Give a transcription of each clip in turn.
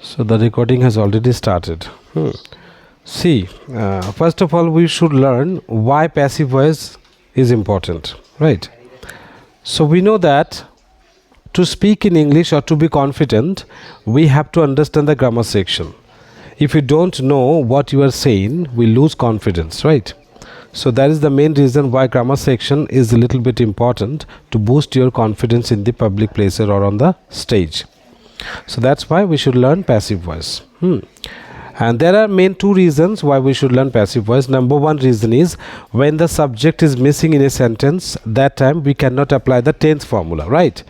So the recording has already started. See, first of all, we should learn why passive voice is important, right? So we know that to speak in English or to be confident, we have to understand the grammar section. If you don't know what you are saying, we lose confidence, right? So that is the main reason why grammar section is a little bit important to boost your confidence in the public places or on the stage. So that's why we should learn passive voice. And there are main two reasons why we should learn passive voice. Number one reason is when the subject is missing in a sentence, that time we cannot apply the tense formula, right?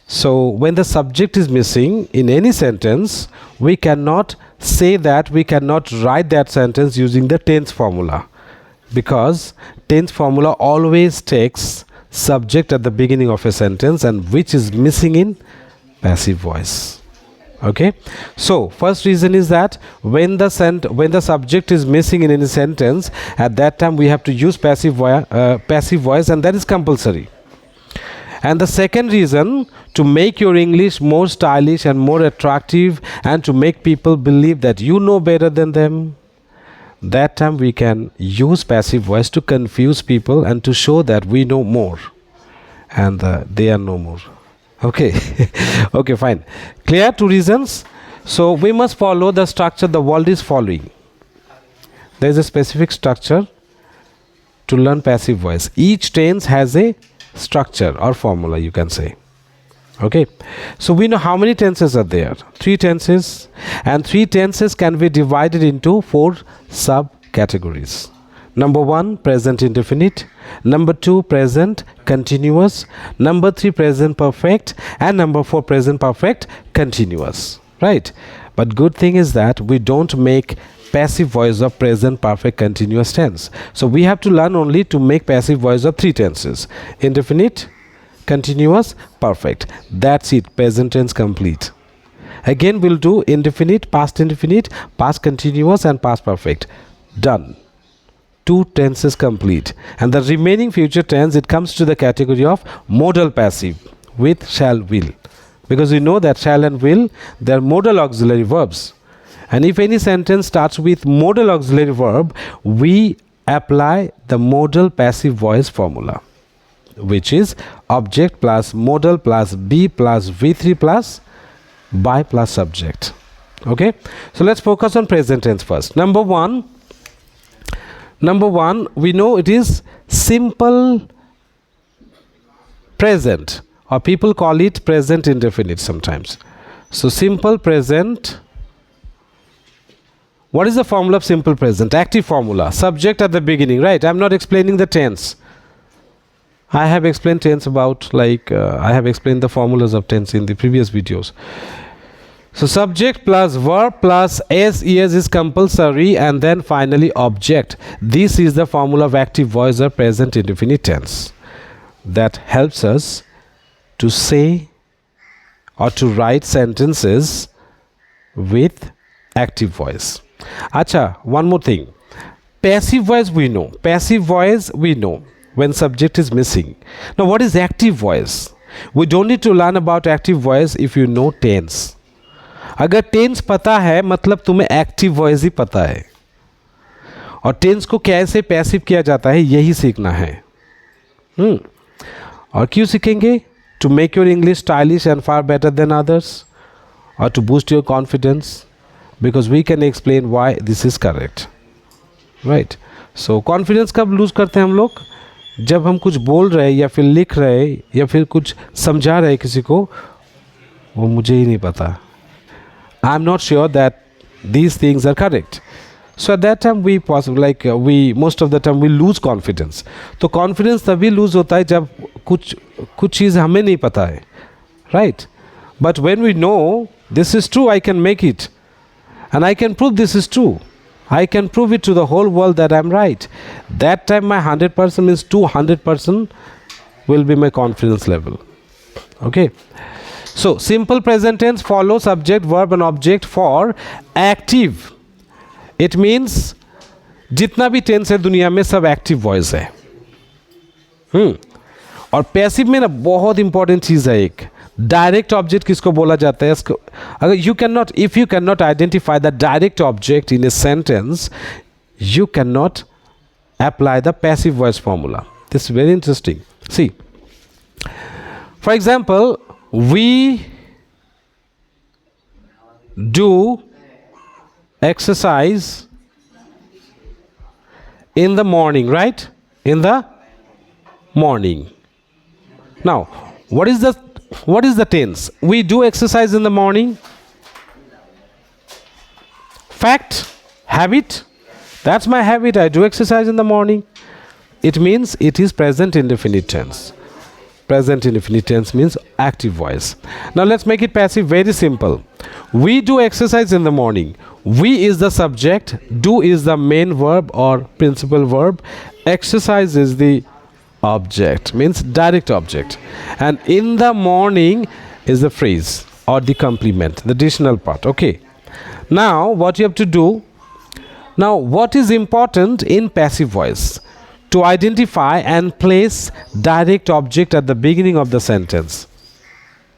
So when the subject is missing in any sentence, we cannot say that, we cannot write that sentence using the tense formula, because tense formula always takes subject at the beginning of a sentence, and which is missing in passive voice. Okay, so first reason is that when the subject is missing in any sentence, at that time we have to use passive voice, and that is compulsory. And the second reason, to make your English more stylish and more attractive, and to make people believe that you know better than them, that time we can use passive voice to confuse people and to show that we know more and they are no more. Okay. Okay, fine. Clear? Two reasons. So we must follow the structure the world is following. There is a specific structure to learn passive voice. Each tense has a structure or formula, you can say. Okay, so we know how many tenses are there. 3 tenses, and 3 tenses can be divided into 4 subcategories. Number 1, present indefinite. Number 2, present continuous. Number 3, present perfect. And number 4, present perfect continuous. Right? But good thing is that we don't make passive voice of present perfect continuous tense. So we have to learn only to make passive voice of 3 tenses. Indefinite, continuous, perfect. That's it. Present tense complete. Again we'll do indefinite, past continuous, and past perfect. Done. 2 tenses complete. And the remaining future tense, it comes to the category of modal passive with shall, will. Because we know that shall and will, they are modal auxiliary verbs. And if any sentence starts with modal auxiliary verb, we apply the modal passive voice formula, which is object plus modal plus be plus V3 plus by plus subject. Okay, so let's focus on present tense first. Number one, we know it is simple present, or people call it present indefinite sometimes. So simple present. What is the formula of simple present? Active formula, subject at the beginning, right? I'm not explaining the tense. I have explained tense about I have explained the formulas of tense in the previous videos. So subject plus verb plus s, es is compulsory, and then finally object. This is the formula of active voice or present indefinite tense that helps us to say or to write sentences with active voice. Acha, one more thing. Passive voice we know. Passive voice we know when subject is missing. Now what is active voice? We don't need to learn about active voice if you know tense. अगर tense पता है मतलब तुम्हें active voice ही पता है, और tense को कैसे पैसिव किया जाता है यही सीखना है. और क्यों सीखेंगे? To make your English stylish and far better than others, और to boost your confidence, because we can explain why this is correct, right? So confidence कब lose करते हैं हम लोग? जब हम कुछ बोल रहे या फिर लिख रहे या फिर कुछ समझा रहे किसी को, वो मुझे ही नहीं पता. I am not sure that these things are correct. So at that time we most of the time we lose confidence. तो confidence तभी lose होता है जब कुछ चीज़ हमें नहीं पता है, right? But when we know this is true, I can make it. And I can prove this is true. I can prove it to the whole world that I'm right. That time my 100% means 200% will be my confidence level. Okay. So simple present tense follow subject, verb and object for active. It means जितना भी tense है दुनिया में सब active voice है. और passive में ना बहुत important चीज़ है एक. डायरेक्ट ऑब्जेक्ट किसको बोला जाता है? इसको अगर you can not, if you can not identify the direct object in a sentence, you cannot apply the passive voice formula. This is very interesting. See, for example, we do exercise in the morning, right? In the morning. Now, what is the tense? We do exercise in the morning. Fact, habit. That's my habit. I do exercise in the morning. It means it is present indefinite tense. Present indefinite tense means active voice. Now let's make it passive. Very simple. We do exercise in the morning. We is the subject. Do is the main verb or principal verb. Exercise is the object, means direct object. And in the morning is the phrase or the complement, the additional part. Okay. Now what you have to do, now what is important in passive voice? To identify and place direct object at the beginning of the sentence.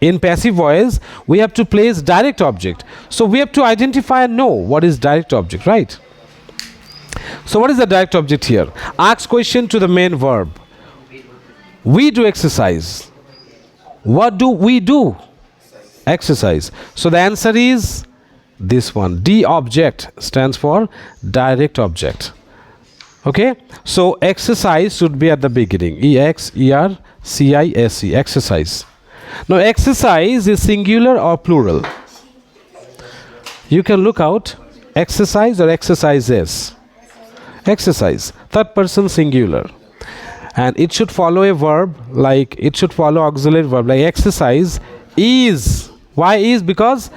In passive voice, we have to place direct object. So we have to identify and know what is direct object, right? So what is the direct object here? Ask question to the main verb. We do exercise. What do we do? Exercise. So the answer is this one. D object stands for direct object. Okay, so exercise should be at the beginning. EXERCISE, exercise. Now exercise is singular or plural. You can look out exercise or exercises. Exercise, third person singular. And it should follow a verb, like it should follow auxiliary verb, like exercise is. Why is? Because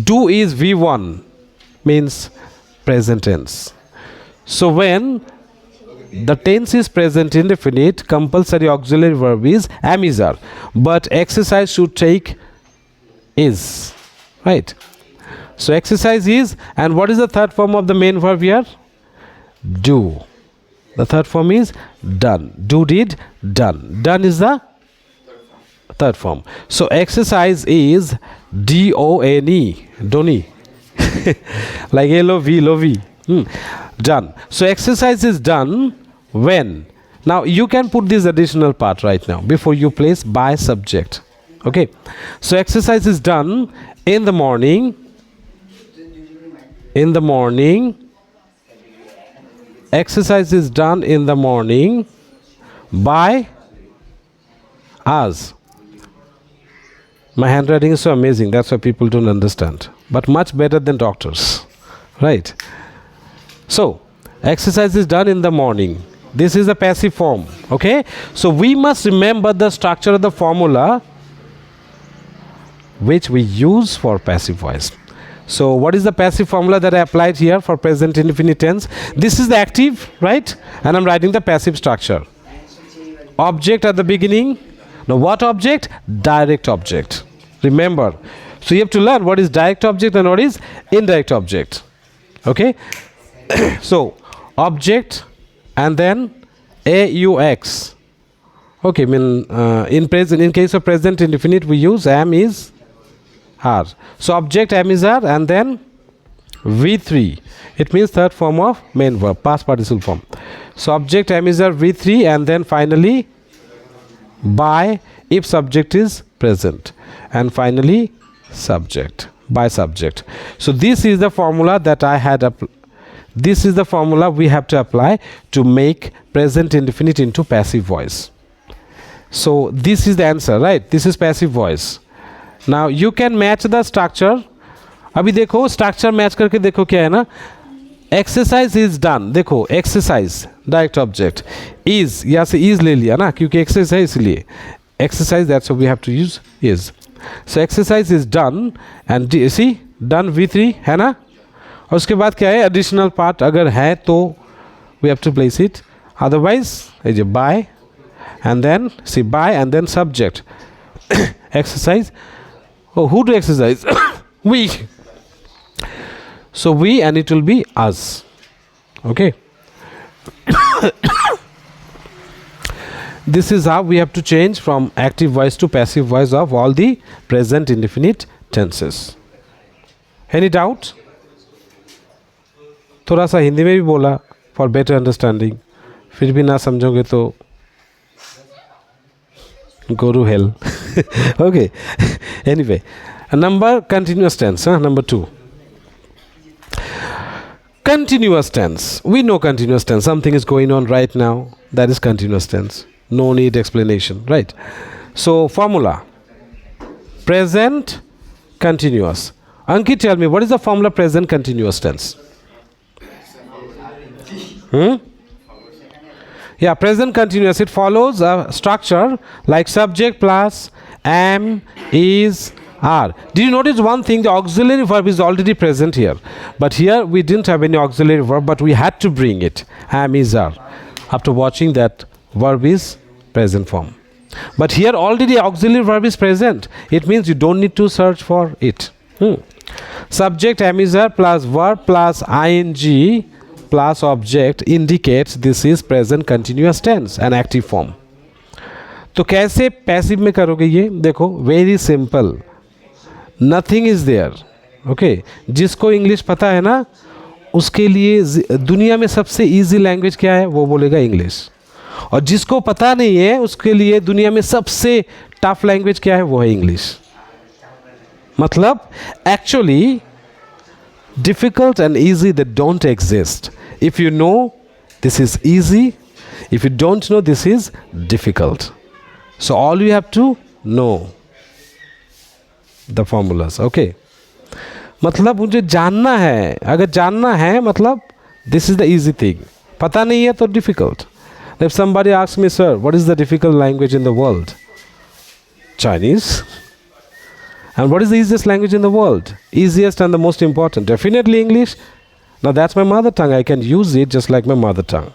do is V1, means present tense. So when the tense is present indefinite, compulsory auxiliary verb is am is are, but exercise should take is, right? So exercise is, and what is the third form of the main verb here? Do. The third form is done. Do, did, done. Done is the third form. So exercise is D-O-N-E, Doni, like L-O-V, L-O-V. Done. So exercise is done when. Now you can put this additional part right now before you place by subject. Okay. So exercise is done in the morning. In the morning. Exercise is done in the morning by us. My handwriting is so amazing. That's why people don't understand. But much better than doctors. Right. So, exercise is done in the morning. This is the passive form. Okay. So, we must remember the structure of the formula which we use for passive voice. So, what is the passive formula that I applied here for present indefinite tense? This is the active, right? And I'm writing the passive structure. Object at the beginning. Now, what object? Direct object. Remember. So, you have to learn what is direct object and what is indirect object. Okay. So object and then AUX. Okay, in case of present indefinite we use am is are. So object am is are and then V3. It means third form of main verb, past participle form. So object am is are V3 and then finally by if subject is present and finally subject, by subject. So this is the formula that I had this is the formula we have to apply to make present indefinite into passive voice. So this is the answer, right? This is passive voice. Now you can match the structure. अभी देखो structure match करके देखो क्या है ना. Exercise is done. देखो exercise direct object is, यहाँ से is ले लिया ना क्योंकि exercise इसलिए. Exercise, that's what we have to use is. So exercise is done and see done V3 है ना. और उसके बाद क्या है additional part अगर है तो we have to place it. Otherwise is by and then see by and then subject. Exercise. Oh, who do exercise? We. So we and it will be us. Okay. This is how we have to change from active voice to passive voice of all the present indefinite tenses. Any doubt? थोड़ा सा हिंदी में भी बोला for better understanding. फिर भी ना समझोगे तो go to hell. Okay. Anyway, number continuous tense. Number 2. Continuous tense. We know continuous tense. Something is going on right now. That is continuous tense. No need explanation, right? So formula. Present continuous. Ankit, tell me, what is the formula present continuous tense? Yeah, present continuous. It follows a structure like subject plus am, is, are. Did you notice one thing? The auxiliary verb is already present here. But here we didn't have any auxiliary verb, but we had to bring it. Am, is, are. After watching that, verb is present form. But here already auxiliary verb is present. It means you don't need to search for it. Subject, am, is, are plus verb plus ing plus object indicates this is present continuous tense, an active form. तो कैसे passive में करोगे ये? देखो, very simple. Nothing is there. Okay, जिसको English पता है ना, उसके लिए दुनिया में सबसे इजी लैंग्वेज क्या है? वो बोलेगा इंग्लिश. और जिसको पता नहीं है, उसके लिए दुनिया में सबसे टफ लैंग्वेज क्या है? वो है इंग्लिश. मतलब actually difficult and easy, they don't exist. If you know, this is easy. If you don't know, this is difficult. So all you have to know the formulas. Okay. मतलब मुझे जानना है. अगर जानना है मतलब this is the easy thing. पता नहीं है तो difficult. If somebody asks me, sir, what is the difficult language in the world? Chinese. And what is the easiest language in the world? Easiest and the most important. Definitely English. Now that's my mother tongue. I can use it just like my mother tongue.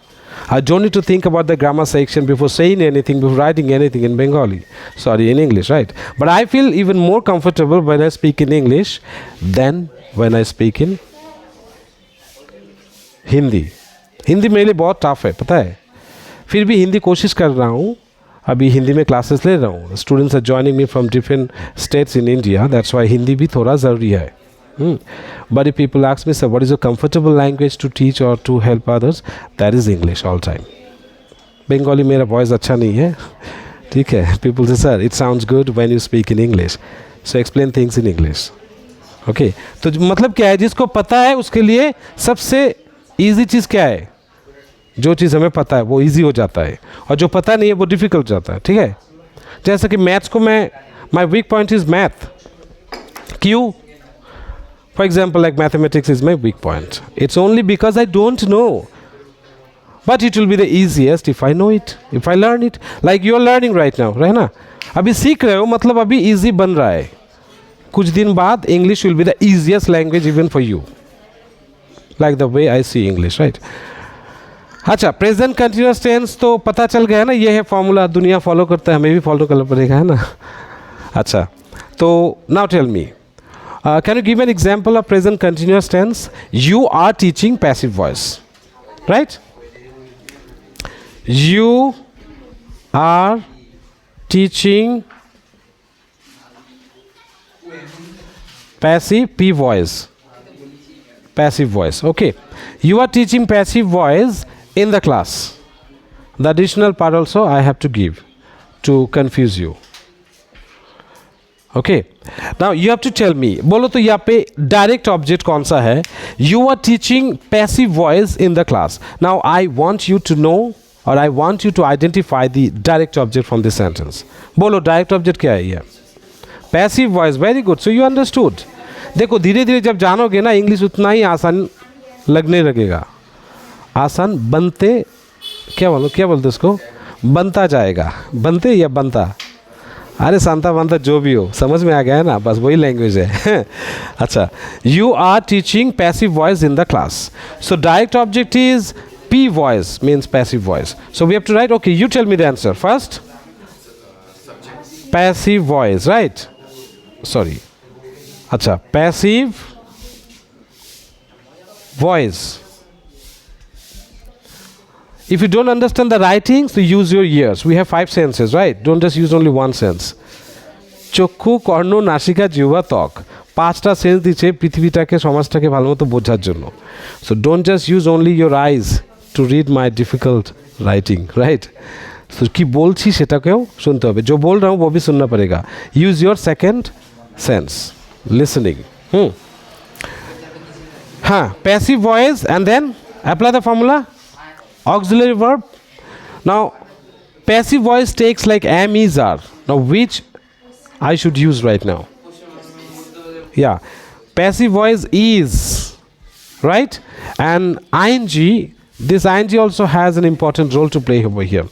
I don't need to think about the grammar section before saying anything, before writing anything in Bengali. Sorry, in English, right? But I feel even more comfortable when I speak in English than when I speak in Hindi. Hindi मेरे लिए बहुत tough है, पता है. फिर भी हिंदी कोशिश कर रहा हूँ. अभी हिंदी में क्लासेस ले रहा हूँ. Students are joining me from different states in India. That's why Hindi भी थोड़ा ज़रूरी है. But if people ask me, sir, what is a comfortable language to teach or to help others? That is English all time. Bengali मेरा voice अच्छा नहीं है, ठीक है. People say, sir, it sounds good when you speak in English. So explain things in English. Okay. तो मतलब क्या है? जिसको पता है उसके लिए सबसे easy चीज़ क्या है? जो चीज़ हमें पता है वो इजी हो जाता है, और जो पता नहीं है वो डिफ़िकल्ट जाता है. ठीक है. जैसे कि मैथ्स को मैं, my weak point is math. क्यों? For example like mathematics is my weak point. It's only because I don't know, but it will be the easiest if I know it, if I learn it. Like you are learning right now, है ना? अभी सीख रहे हो, मतलब अभी easy बन रहा है. कुछ दिन बाद English will be the easiest language even for you, like the way I see English, right? अच्छा, प्रेजेंट कंटिन्यूअस टेंस तो पता चल गया ना, ये है फॉर्मूला. दुनिया फॉलो करता है, हमें भी फॉलो करना पड़ेगा, है ना? अच्छा, तो now tell me, can you give an example of present continuous tense? You are teaching passive voice, right? You are teaching passive p voice, passive voice. Okay, you are teaching passive voice in the class. The additional part also I have to give to confuse you. Okay, now you have to tell me, बोलो तो यहाँ पे direct object कौन सा है? You are teaching passive voice in the class. Now I want you to know, or I want you to identify the direct object from this sentence. बोलो direct object क्या है ये? Passive voice. Very good. So you understood. देखो, धीरे धीरे जब जानोगे ना, इंग्लिश उतना ही आसान लगने लगेगा. आसान बनते, क्या बोलते उसको? बनता जाएगा. बनते या बनता? अरे सांता बनता जो भी हो, समझ में आ गया है ना? बस वही लैंग्वेज है. अच्छा, you are teaching passive voice in the class. So direct object is P voice, means passive voice. So we have to write. Okay, you tell me the answer first. Passive voice, right? Sorry, अच्छा, passive voice. If you don't understand the writing, so use your ears. We have 5 senses, right? Don't just use only one sense. চক্ষু, কর্ণ, নাসিকা, জিহ্বা, ত্বক, 5টা sense দিচ্ছে পৃথিবীটাকে, সমাজটাকে ভালো মতো বোঝার জন্য। So don't just use only your eyes to read my difficult writing, right? So কি বলছি সেটাকেও শুনতে হবে। जो बोल रहा हूँ वो भी सुनना पड़ेगा. Use your second sense, listening. Passive voice, and then apply the formula. Auxiliary verb. Now passive voice takes like am, is, are. Now which I should use right now? Yeah, passive voice is, right? And ing, this ing also has an important role to play over here.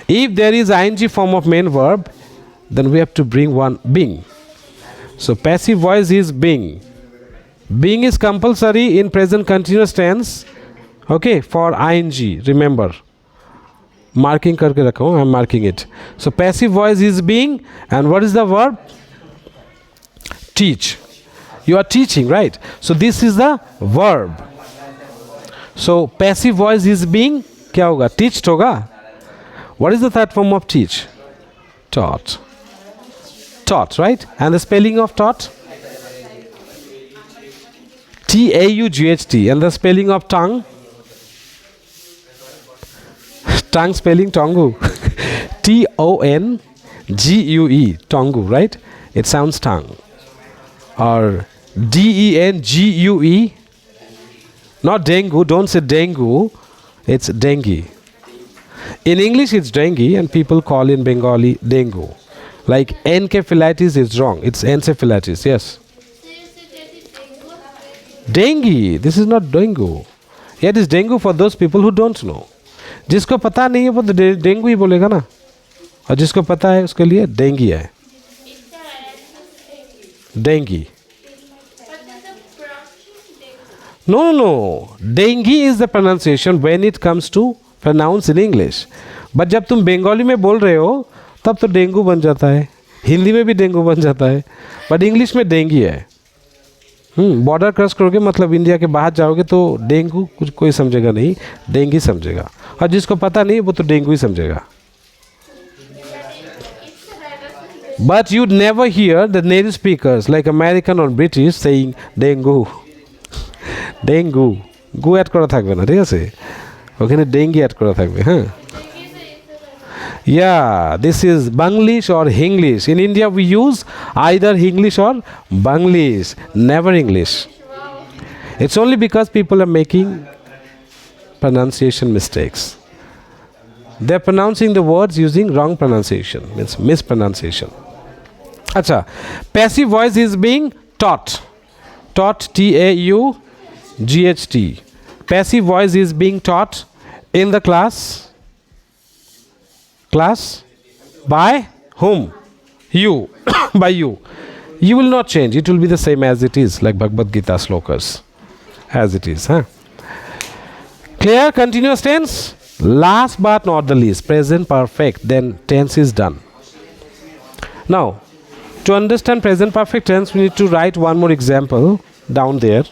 If there is ing form of main verb, then we have to bring one being. So passive voice is being. Being is compulsory in present continuous tense, okay, for ing. Remember, marking karke rakho, I am marking it. So passive voice is being, and what is the verb? Teach. You are teaching, right? So this is the verb. So passive voice is being, kya hoga? Teached hoga. What is the third form of teach? Taught. Taught, right? And the spelling of taught? T-A-U-G-H-T. And the spelling of tongue? Tongue spelling tongu. T-O-N-G-U-E. Tongu, right? It sounds tongue. Or D-E-N-G-U-E. Not dengue. Don't say dengue. It's dengue. In English it's dengue, and people call in Bengali dengue. Like encephalitis is wrong. It's encephalitis. Yes. Dengue. This is not dengue. It is dengue for those people who don't know. जिसको पता नहीं है वो तो dengue ही बोलेगा ना, और जिसको पता है उसके लिए डेंगी है, dinghy. No. Dengue is the pronunciation when it comes to pronounce in English. But जब तुम बंगाली में बोल रहे हो तब तो डेंगू बन जाता है, हिंदी में भी डेंगू बन जाता है, बट इंग्लिश में डेंगी है. बॉर्डर क्रॉस करोगे मतलब इंडिया के बाहर जाओगे तो डेंगू कुछ कोई समझेगा नहीं, डेंगी समझेगा, और जिसको पता नहीं वो तो डेंगू ही समझेगा. But you'd never hear the native speakers like American or British saying dengue. Dengue. গু অ্যাড করা থাকবে না, ঠিক আছে, ওখানে ডেঙ্গি অ্যাড করা থাকবে. Yeah, this is Banglish or Hinglish. In India we use either Hinglish or Banglish, never English. It's only because people are making pronunciation mistakes. They're pronouncing the words using wrong pronunciation, means mispronunciation. Acha, passive voice is being taught. Taught, T-A-U-G-H-T. Passive voice is being taught in the class. Class by whom? You. By you. You will not change. It will be the same as it is, like Bhagavad Gita slokas. As it is. Clear? Continuous tense. Last but not the least, present perfect. Then tense is done. Now, to understand present perfect tense, we need to write one more example down there.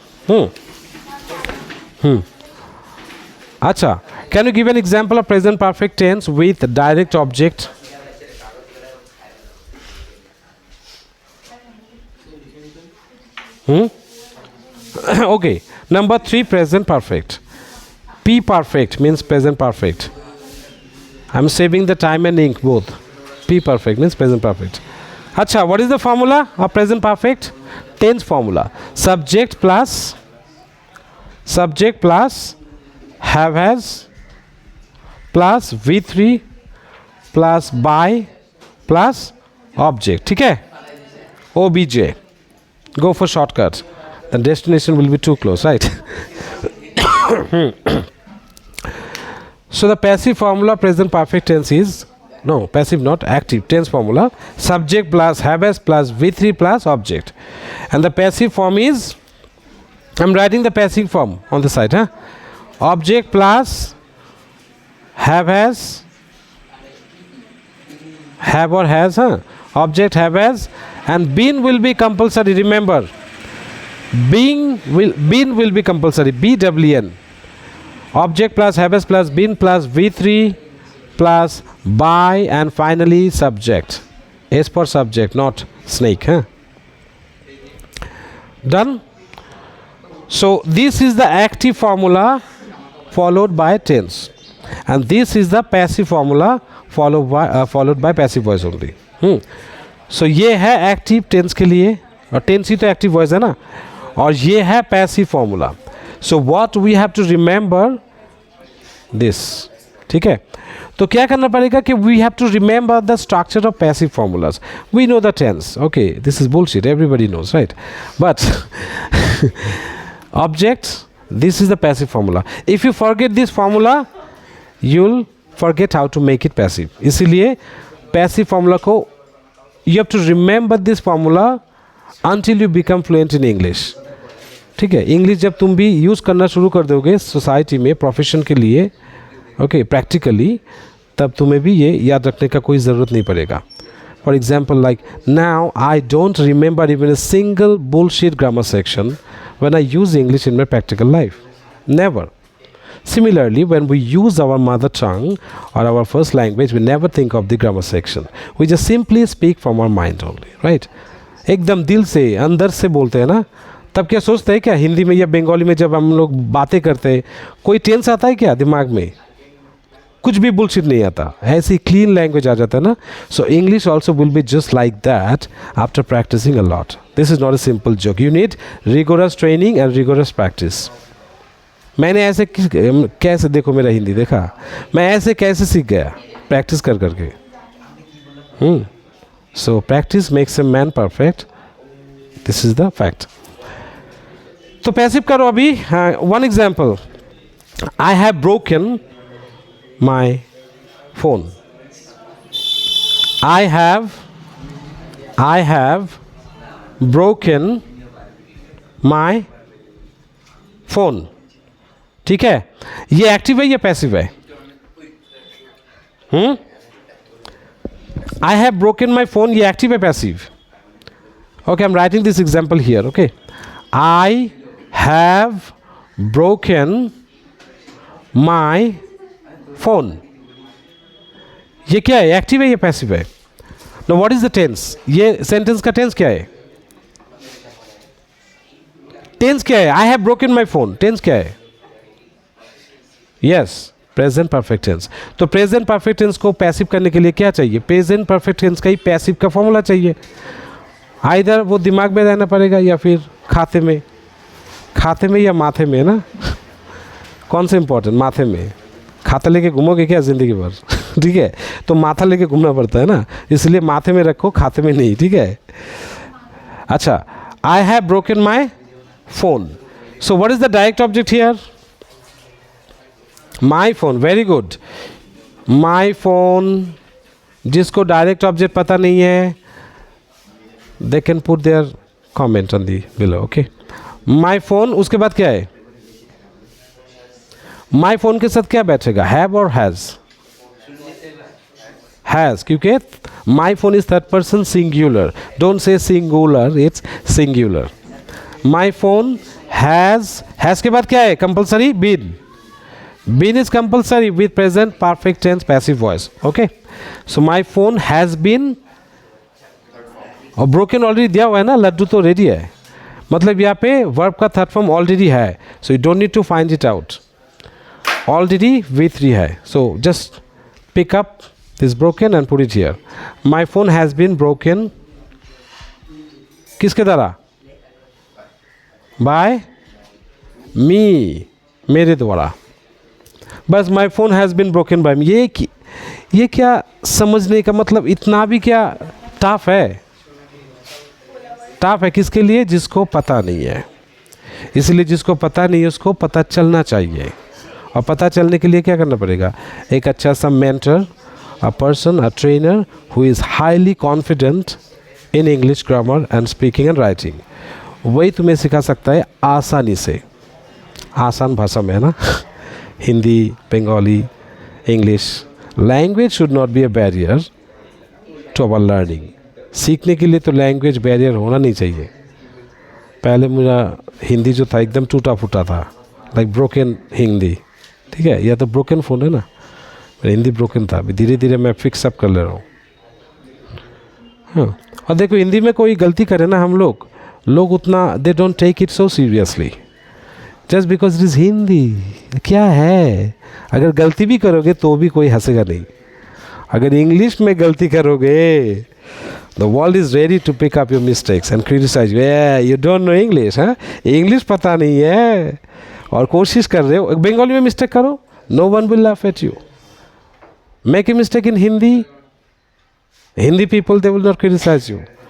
Acha, can you give an example of present perfect tense with direct object? Okay, number 3, present perfect. P perfect means present perfect. I'm saving the time and ink both. P perfect means present perfect. Acha, what is the formula of present perfect? Tense formula. Subject plus have has plus V3 plus by plus object. ठीक है? OBJ. Go for shortcut. The destination will be too close, right? So the passive formula present perfect tense is, no, passive not, active tense formula. Subject plus have has plus V3 plus object. And the passive form is, I'm writing the passive form on the side. Object plus have has, have or has, object have has, and been will be compulsory. Remember, been will be compulsory. BWN. Object plus has plus been plus V3 plus by and finally subject. S for subject, not snake. Huh? Done? So this is the active formula followed by tense. And this is the passive formula followed by passive voice only. So ये है active tense के लिए, और tense ही तो active voice है ना, और ये है passive formula. So what we have to remember this. ठीक है, तो क्या करना पड़ेगा कि we have to remember the structure of passive formulas. We know the tense, okay, this is bullshit, everybody knows, right? But objects, this is the passive formula. If you forget this formula, you'll forget how to make it passive. इसीलिए passive formula को you have to remember this formula until you become fluent in English. ठीक है, English जब तुम भी use करना शुरू कर दोगे सोसाइटी में, प्रोफेशन के लिए, ओके, प्रैक्टिकली, तब तुम्हें भी ये याद रखने का कोई ज़रूरत नहीं पड़ेगा. For example, like now I don't remember even a single bullshit grammar section when I use English in my practical life. Never. Similarly, when we use our mother tongue or our first language, we never think of the grammar section. We just simply speak from our mind only, right? एकदम दिल से, अंदर से बोलते हैं ना. तब क्या सोचते हैं क्या हिंदी में या बंगाली में जब हम लोग बातें करते हैं, कोई टेंस आता है क्या दिमाग में? कुछ भी बुलशिट नहीं आता, ऐसी क्लीन लैंग्वेज आ जाता है ना. So English also will be just like that after practising a lot. This is not a simple joke. You need rigorous training and rigorous practice. मैंने ऐसे कैसे, देखो मेरा हिंदी देखा, मैं ऐसे कैसे सीख गया? प्रैक्टिस कर करके. So practice makes a man perfect. This is the fact. तो पैसिव करो अभी. One example, I have broken my phone. I have broken my phone. ठीक है, ये एक्टिव है या पैसिव है? I have broken my phone, ये एक्टिव है passive? Okay, I'm writing this example here. Okay, I have broken my phone. ये क्या है, एक्टिव है या पैसिव है? No, what is the tense? ये सेंटेंस का टेंस क्या है? टेंस क्या है? I have broken my phone, tense क्या है? Yes, present perfect tense. तो प्रेजेंट परफेक्ट टेंस को पैसिव करने के लिए क्या चाहिए? प्रेजेंट परफेक्ट टेंस का ही पैसिव का फॉर्मूला चाहिए. आइदर वो दिमाग में रहना पड़ेगा या फिर खाते में. खाते में या माथे में ना? कौन सा इंपॉर्टेंट? माथे में. खाता लेके घूमोगे क्या ज़िंदगी भर? ठीक है, तो माथा लेके घूमना पड़ता है ना, इसलिए माथे में रखो, खाते में नहीं. ठीक है, अच्छा. I have broken my phone. So what is the direct object here? My phone. Very good. My phone. जिसको डायरेक्ट ऑब्जेक्ट पता नहीं है, they can put their comment on the below. Okay, my phone. उसके बाद क्या है? My phone के साथ क्या बैठेगा? हैव और हैज़? हैज़, क्योंकि my phone is third person singular. Don't say singular, it's singular. My phone has के बाद क्या है? Compulsory been. Been is compulsory with present perfect tense passive voice. Okay, so my phone has been, और broken already दिया हुआ है ना, लड्डू तो रेडी है. मतलब यहाँ पे वर्ब का थर्ड फॉर्म ऑलरेडी है, so you don't need to find it out. Already V3 है, so just pick up this broken and put it here. My phone has been broken किसके द्वारा? बाय मी, मेरे द्वारा. बस my phone has been broken by me. ये क्या समझने का मतलब, इतना भी क्या टफ है? टफ है किसके लिए? जिसको पता नहीं है. इसलिए जिसको पता नहीं है उसको पता चलना चाहिए. और पता चलने के लिए क्या करना पड़ेगा? एक अच्छा सा mentor, a person, a trainer who is highly confident in English grammar and speaking and writing, वही तुम्हें सिखा सकता है आसानी से, आसान भाषा में, है ना. Hindi, Bengali, English. Language should not be a barrier to our learning. सीखने के लिए तो लैंग्वेज बैरियर होना नहीं चाहिए. पहले मेरा हिंदी जो था एकदम टूटा फूटा था, लाइक ब्रोकन हिंदी. ठीक है, या तो ब्रोकन फ़ोन है ना, मेरा हिंदी ब्रोकन था, अभी धीरे धीरे मैं फिक्स अप कर ले रहा हूँ। हाँ, और देखो हिंदी में कोई गलती करे ना हम लोग उतना they don't take it so seriously, just because it is Hindi. क्या है, अगर गलती भी करोगे तो भी कोई हंसेगा नहीं। अगर इंग्लिश में गलती करोगे, the world is ready to pick up your mistakes and criticise you. You don't know English, हाँ, इंग्लिश पता नहीं है और कोशिश कर रहे हो, बंगाली में मिस्टेक करो, no one will laugh at you. Make a mistake in Hindi, Hindi people, they will not criticize you.